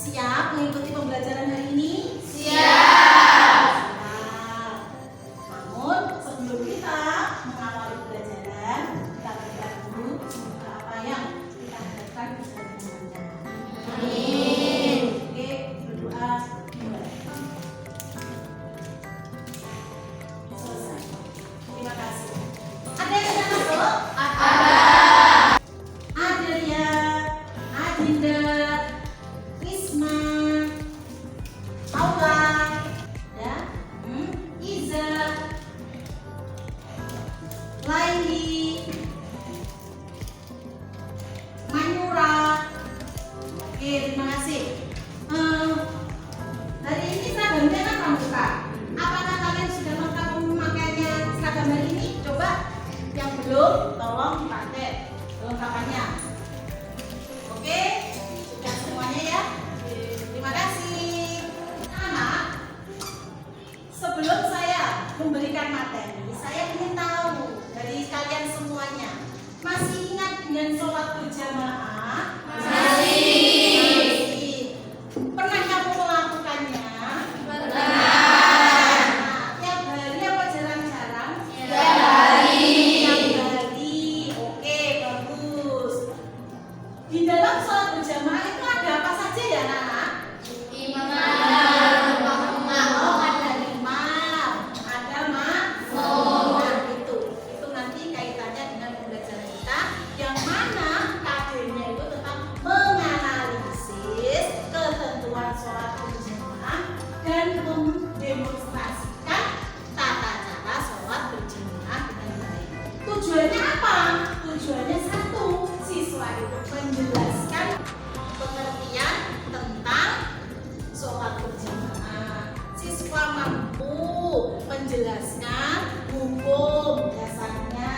Siap mengikuti pembelajaran hari ini? Siap. Siap. Namun sebelum kita mengawali pelajaran, kita berdoa dulu semoga apa yang kita harapkan bisa dilancarkan. Amin. Oke, berdoa mulai. Selesai. Terima kasih. Ada yang sudah masuk? Ada. Adelia, Adinda, Risma, Paula, ya, Iza, Laili, Manura. Oke, terima kasih. Hari ini seragamnya kan pramuka. Apakah kalian sudah lengkap memakainya seragam hari ini? Coba yang belum, tolong pakai kelengkapannya. Oke, sudah semuanya ya. Terima kasih. Anak, sebelum saya memberikan materi, saya ingin tahu dari kalian semuanya, masih ingat dengan sholat berjamaah? Masih. Pernah kamu melakukannya? Pernah. Nah, tiap hari apa jarang-jarang? Tiap hari. Tiap hari. Oke, bagus. Di dalam sholat berjamaah itu ada apa saja ya, Nana? Imam. Oh, ada imam, ada makmum. Nah, itu nanti kaitannya dengan pembelajaran kita, yang mana KD-nya itu tentang menganalisis ketentuan sholat berjamaah dan mendemonstrasikan tata cara sholat berjamaah dengan baik. Tujuannya apa? Tujuannya satu, siswa itu menjelaskan pengertian tentang sholat berjamaah. Siswa mampu menjelaskan hukum dasarnya,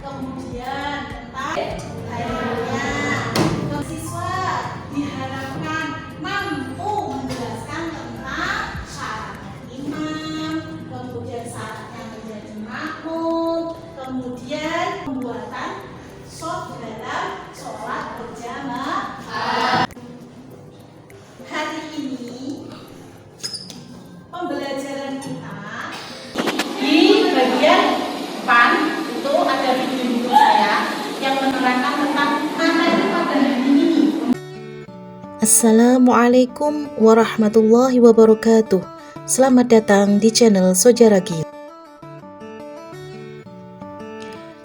kemudian tentang dalilnya. Siswa diharapkan mampu menjelaskan tentang syaratnya imam, kemudian syaratnya menjadi makmum, kemudian pembuatan shaf dalam sholat berjamaah. Hari ini pembelajaran kita di bagian depan itu ada video saya yang menerangkan tentang materi pada hari ini. Assalamualaikum warahmatullahi wabarakatuh. Selamat datang di channel Sojaragi.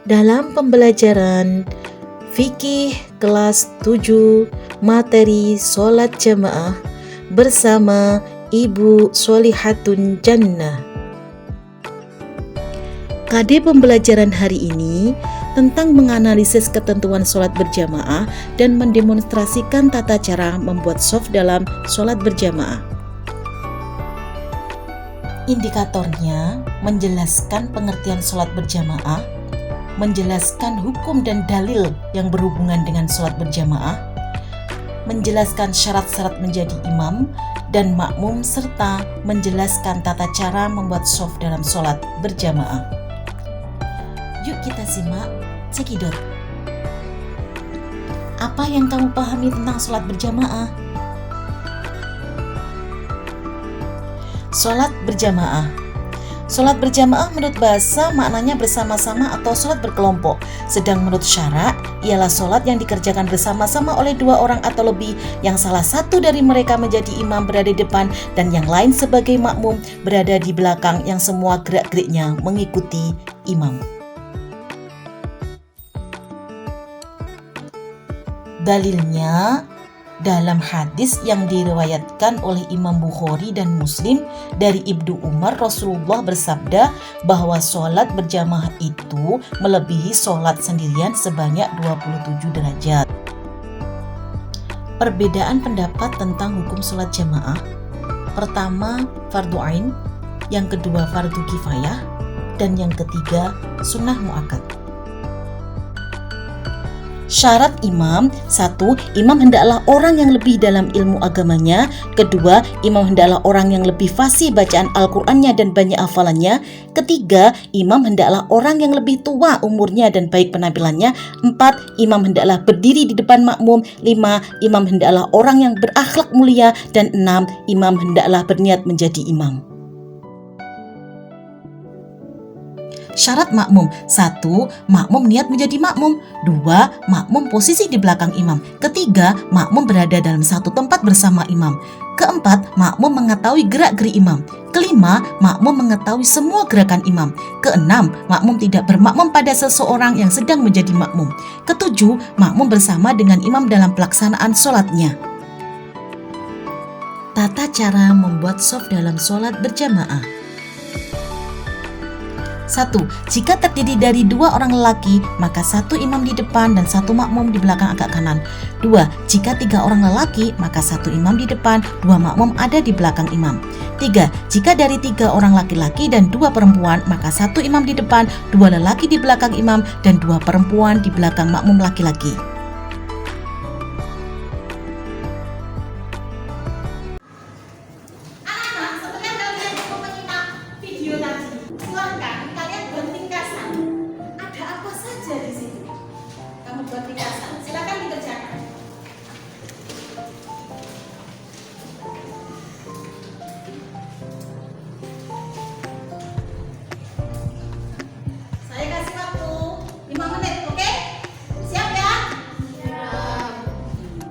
Dalam pembelajaran Fikih kelas 7 materi sholat jamaah bersama Ibu Sholihatun Jannah. KD pembelajaran hari ini tentang menganalisis ketentuan sholat berjamaah dan mendemonstrasikan tata cara membuat shaf dalam sholat berjamaah. Indikatornya menjelaskan pengertian sholat berjamaah, menjelaskan hukum dan dalil yang berhubungan dengan sholat berjamaah, menjelaskan syarat-syarat menjadi imam dan makmum, serta menjelaskan tata cara membuat shaf dalam sholat berjamaah. Yuk kita simak cekidot. Apa yang kamu pahami tentang sholat berjamaah? Sholat berjamaah. Sholat berjamaah menurut bahasa maknanya bersama-sama atau sholat berkelompok. Sedang menurut syarak ialah sholat yang dikerjakan bersama-sama oleh dua orang atau lebih, yang salah satu dari mereka menjadi imam berada di depan dan yang lain sebagai makmum berada di belakang, yang semua gerak-geriknya mengikuti imam. Dalilnya dalam hadis yang diriwayatkan oleh Imam Bukhari dan Muslim dari Ibnu Umar, Rasulullah bersabda bahwa sholat berjamaah itu melebihi sholat sendirian sebanyak 27 derajat. Perbedaan pendapat tentang hukum sholat jamaah. Pertama, fardu ain, yang kedua fardu kifayah, dan yang ketiga sunnah muakkad. Syarat imam: 1. Imam hendaklah orang yang lebih dalam ilmu agamanya. 2. Imam hendaklah orang yang lebih fasih bacaan Al-Qur'annya dan banyak hafalannya. 3. Imam hendaklah orang yang lebih tua umurnya dan baik penampilannya. 4. Imam hendaklah berdiri di depan makmum. 5. Imam hendaklah orang yang berakhlak mulia. Dan 6. Imam hendaklah berniat menjadi imam. Syarat makmum: 1. Makmum niat menjadi makmum. 2. Makmum posisi di belakang imam. 3. Makmum berada dalam satu tempat bersama imam. 4. Makmum mengetahui gerak-geri imam. 5. Makmum mengetahui semua gerakan imam. 6. Makmum tidak bermakmum pada seseorang yang sedang menjadi makmum. 7. Makmum bersama dengan imam dalam pelaksanaan sholatnya. Tata cara membuat shaf dalam sholat berjamaah. 1. Jika terdiri dari 2 orang lelaki, maka 1 imam di depan dan 1 makmum di belakang agak kanan. 2. Jika 3 orang lelaki, maka 1 imam di depan, 2 makmum ada di belakang imam. 3. Jika dari 3 orang laki-laki dan 2 perempuan, maka 1 imam di depan, 2 lelaki di belakang imam, dan 2 perempuan di belakang makmum laki-laki. Anak-anak, setelah kalian cukup menyimak video tadi, silakan kalian buat ringkasan. Ada apa saja di sini? Kamu buat ringkasan. Silakan dikerjakan. Saya kasih waktu 5 menit, oke? Siap ya?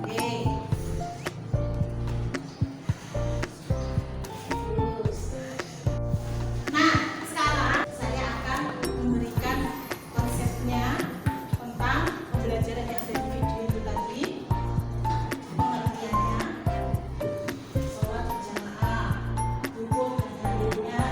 Oke. Nah, sekarang saya akan memberikan konsepnya tentang pembelajaran yang ada di video itu tadi. Pengertiannya, sholat berjamaah, hukum dan dalilnya,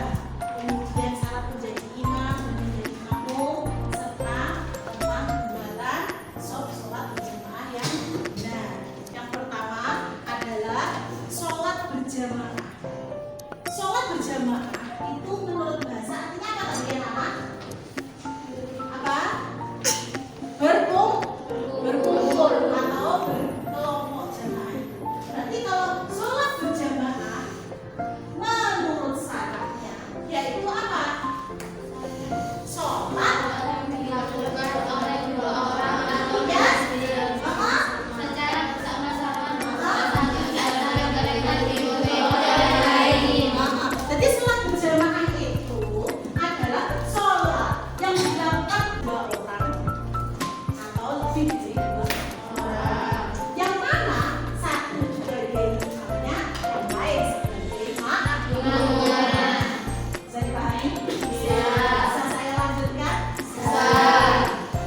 kemudian syarat menjadi imam dan menjadi makmum, serta tentang pembuatan shaf sholat berjamaah yang benar. Yang pertama adalah sholat berjamaah. Sholat berjamaah itu menurut bahasa artinya apa kalian anak? Apa? Berkumpul atau berkelompok jamaah. Berarti kalau sholat berjamaah menurut syaratnya yaitu apa? Sholat Dilakukan oleh 2 orang atau ya, apa? secara bersama-sama saling diikuti oleh yang lain. Jadi sholat berjamaah itu adalah sholat yang dilakukan 2 orang atau lebih dari 2 orang. Yang mana satu sebagai imamnya, yang lain sebagai makmumnya. Bisa dipahami? Bisa. Bisa saya lanjutkan? Bisa.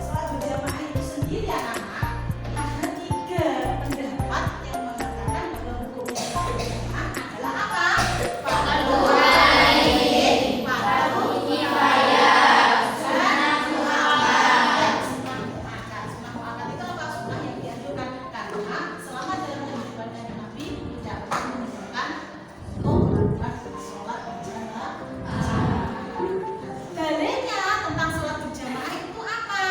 Sholat berjamaah itu sendiri anak-anak ada 3 pendapat yang mengatakan bahwa hukum sholat berjamaah adalah apa? Fardu ain, fardu kifayah, sunnah muakkad. Sunnah muakkad itu apa? Sunnah yang dianjurkan karena selama dalam kehidupannya Nabi tidak pernah menunjukkan untuk melakukan sholat berjamaah. Dalilnya tentang sholat berjamaah itu apa?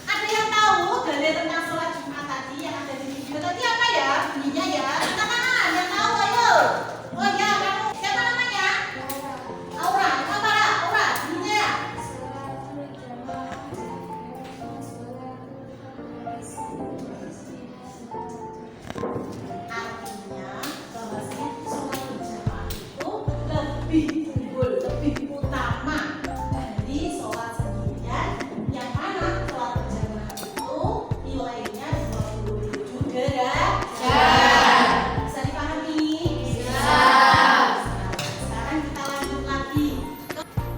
Ada yang tahu dalil tentang sholat Jumat tadi yang ada di video tadi apa ya? Bunyinya ya? Kita mana? Yang tahu ayo. Oh ya, kamu siapa namanya? Aura. Apa Aura? Bunyinya? Artinya bahwasanya sholat berjamaah itu lebih unggul, lebih utama dari sholat sendirian. Yang mana sholat berjamaah itu nilainya 27 derajat. Bisa dipahami? Bisa. Sekarang kita lanjut lagi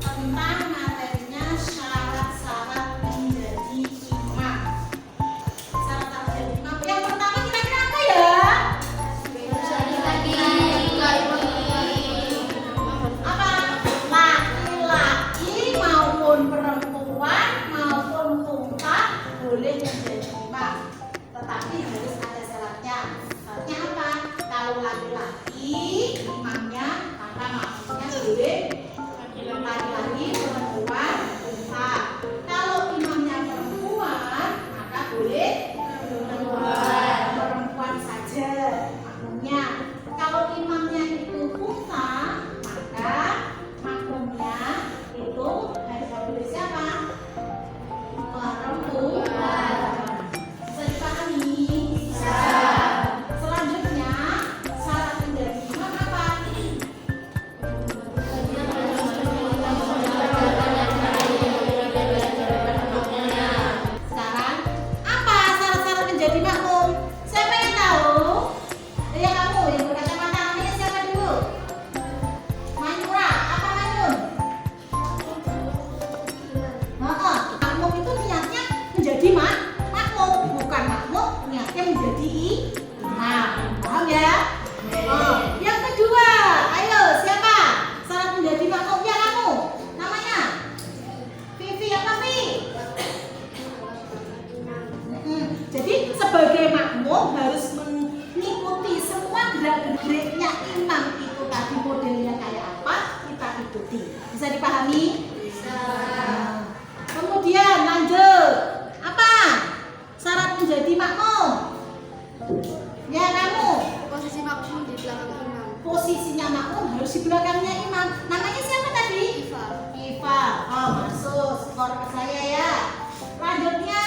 tentang materinya syarat-syarat menjadi imam. Syarat-syarat menjadi imam. Yang pertama kira-kira apa ya? Apa? Laki-laki maupun perempuan maupun unta boleh menjadi imam, tetapi harus ada syaratnya. Syaratnya apa? Kalau laki-laki imamnya, maka makmumnya boleh laki-laki, perempuan, unta. Kalau imamnya perempuan, maka boleh ya? Oh, yang kedua, ayo siapa? Syarat menjadi makmumnya kamu. Namanya? Vivi apa Vi? Jadi sebagai makmum harus mengikuti semua gerak-geriknya imam itu tadi modelnya kayak apa kita ikuti. Bisa dipahami? Bisa. Kemudian lanjut. Apa? Syarat menjadi makmum. Ya kamu. Posisi makmum di belakang imam. Posisinya makmum harus di belakangnya imam. Namanya siapa tadi? Iva. Iva. Oh masuk. Skor ke saya ya. Lanjutnya.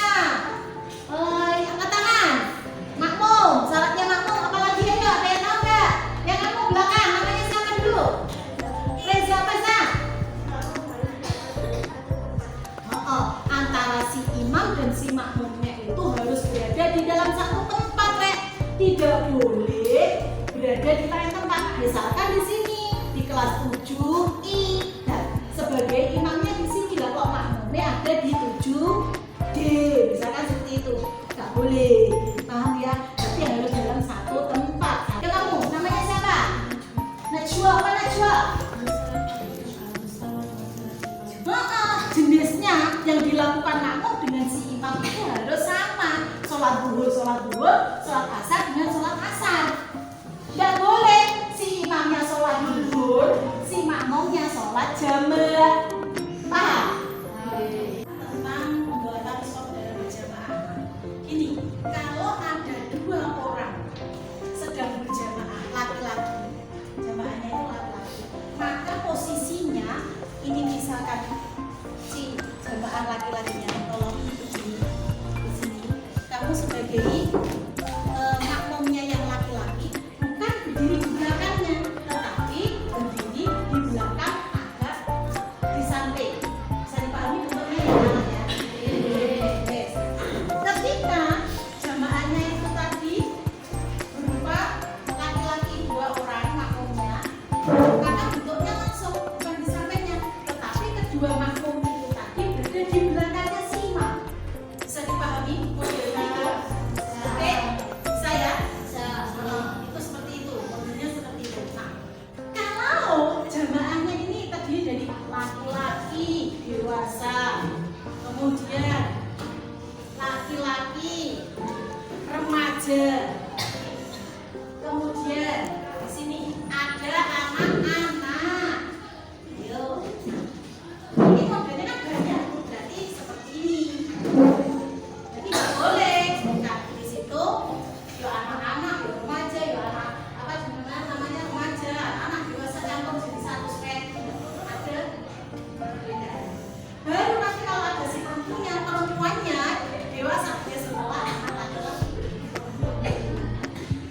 Angkat tangan. Makmum. Syaratnya makmum. Apalagi ya nggak? Ada yang tahu nggak? Yang kamu belakang. Namanya siapa dulu? Reza apa Zah? Antara si imam dan si makmumnya itu harus berada di dalam satu tempat, Rek. Tidak boleh berada di lain tempat. Misalkan di sini di kelas 7I dan sebagai imamnya di sini lah, kok makmumnya ada di 7D. Misalkan seperti itu. Nggak boleh. Paham ya? Tapi harus dalam satu tempat. Ya kamu, namanya siapa? Najwa apa Najwa? Jenisnya yang dilakukan makmum dengan si imam itu harus sama. Sholat duhur, sholat asar dengan sholat asar. Tidak boleh si imamnya sholat duhur, si makmumnya sholat jamak. Paham? Tentang pembuatan sholat berjamaah. Gini, kalau ada dua orang sedang berjamaah, laki-laki, jamaahnya itu laki-laki, maka posisinya ini misalkan si jamaah laki-lakinya tolong di sini, kamu sebagai makmumnya yang laki-laki bukan berdiri di belakangnya, tetapi berdiri di belakang agak di samping. Bisa dipahami bentuknya ya namanya? Yes. Ketika jamaahnya itu tadi berupa laki-laki dua orang makmumnya, maka bentuknya langsung bukan di sampingnya, tetapi kedua makmum itu tadi berada di belakangnya si imam. Bisa dipahami modelnya itu? Oke, bisa ya? Itu seperti itu, modelnya seperti itu. Nah, kalau jamaahnya ini terdiri dari laki-laki dewasa, kemudian laki-laki remaja, kemudian di sini ada anak-anak. Ayo. Ini modelnya kan banyak, berarti seperti ini. Jadi nggak boleh bukan di situ. Yo anak-anak, yo remaja, yo anak apa sebenarnya namanya remaja, anak dewasa campur jadi satu spek. Ada perbedaan. Baru nanti kalau ada si perempuannya dewasa dia setelah anak laki-laki.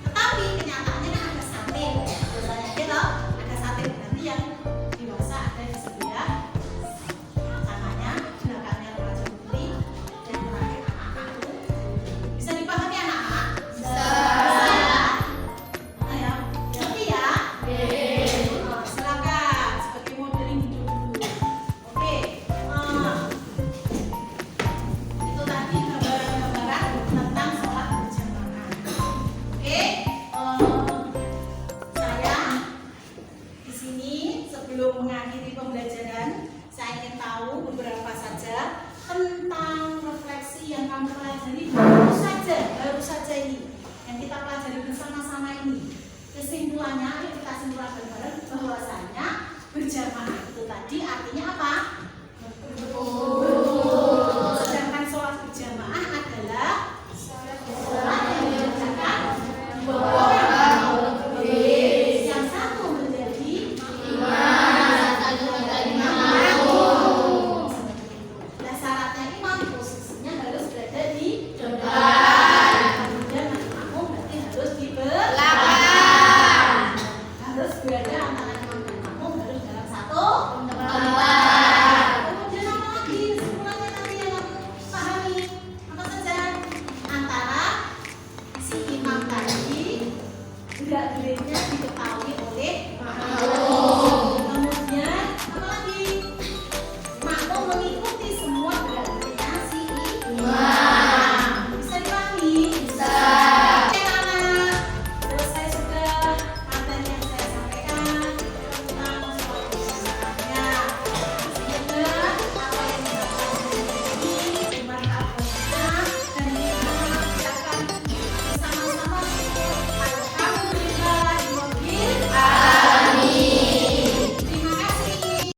Tetapi kenyataannya kan ada samping, biasanya gitu, ada samping berarti yang dewasa ada di sebelah tangannya, belakangnya remaja putri, dan terakhir anak-anak itu. Bisa dipahami anak-anak? Bisa. Ayo, ngerti ya? Silakan sebagai modeling hidup dulu. Oke, itu tadi gambaran-gambaran tentang sholat berjamaah. Oke, saya di sini sebelum mengakhiri pembelajaran, saya ingin tahu beberapa saja tentang refleksi yang kamu pelajari baru saja ini, yang kita pelajari bersama-sama ini. Kesimpulannya, ayo kita simpulkan bareng bahwasanya berjamaah itu tadi artinya apa? Berkumpul. Sedangkan sholat berjamaah adalah sholat yang dikerjakan dua orang atau lebih. Yang satu menjadi makmum. Nah, syaratnya imam posisinya harus berada di depan. Kemudian nanti makmum berarti harus di belakang. Harus berada antara imam dan makmum harus dalam satu tempat. Kemudian apa lagi kesimpulannya nanti yang kamu pahami? Apa saja? Antara si imam tadi gerak-geriknya di depan.